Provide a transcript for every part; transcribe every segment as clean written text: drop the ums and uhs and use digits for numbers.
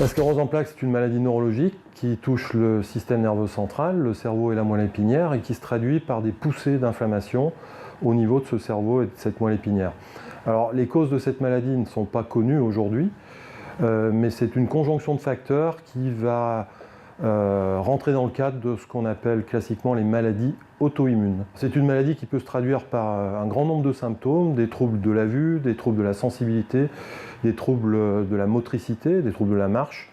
La sclérose en plaques, c'est une maladie neurologique qui touche le système nerveux central, le cerveau et la moelle épinière, et qui se traduit par des poussées d'inflammation au niveau de ce cerveau et de cette moelle épinière. Alors, les causes de cette maladie ne sont pas connues aujourd'hui, mais c'est une conjonction de facteurs qui va rentrer dans le cadre de ce qu'on appelle classiquement les maladies auto-immunes. C'est une maladie qui peut se traduire par un grand nombre de symptômes, des troubles de la vue, des troubles de la sensibilité, des troubles de la motricité, des troubles de la marche.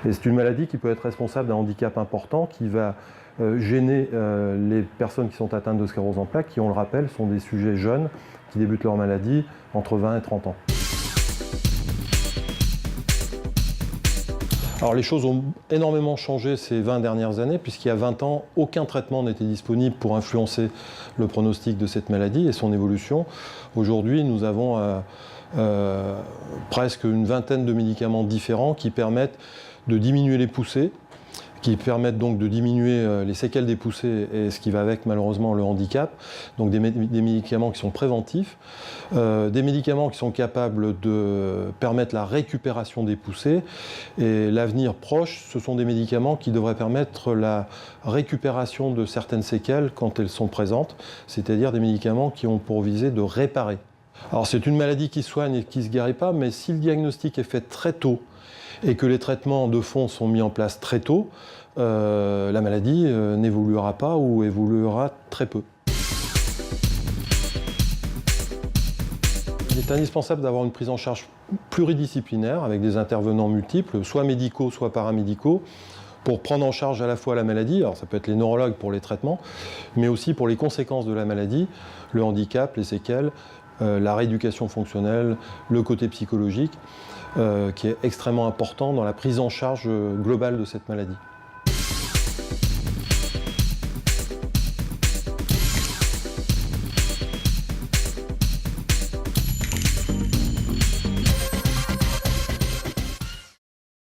Et c'est une maladie qui peut être responsable d'un handicap important qui va gêner les personnes qui sont atteintes de sclérose en plaques, qui, on le rappelle, sont des sujets jeunes qui débutent leur maladie entre 20 et 30 ans. Alors les choses ont énormément changé ces 20 dernières années, puisqu'il y a 20 ans, aucun traitement n'était disponible pour influencer le pronostic de cette maladie et son évolution. Aujourd'hui, nous avons presque une vingtaine de médicaments différents qui permettent de diminuer les poussées, qui permettent donc de diminuer les séquelles des poussées et ce qui va avec malheureusement le handicap. Donc des médicaments qui sont préventifs, des médicaments qui sont capables de permettre la récupération des poussées. Et l'avenir proche, ce sont des médicaments qui devraient permettre la récupération de certaines séquelles quand elles sont présentes, c'est-à-dire des médicaments qui ont pour visée de réparer. Alors c'est une maladie qui soigne et qui ne se guérit pas, mais si le diagnostic est fait très tôt, et que les traitements de fond sont mis en place très tôt, la maladie n'évoluera pas ou évoluera très peu. Il est indispensable d'avoir une prise en charge pluridisciplinaire avec des intervenants multiples, soit médicaux, soit paramédicaux, pour prendre en charge à la fois la maladie, alors ça peut être les neurologues pour les traitements, mais aussi pour les conséquences de la maladie, le handicap, les séquelles, la rééducation fonctionnelle, le côté psychologique, qui est extrêmement important dans la prise en charge globale de cette maladie.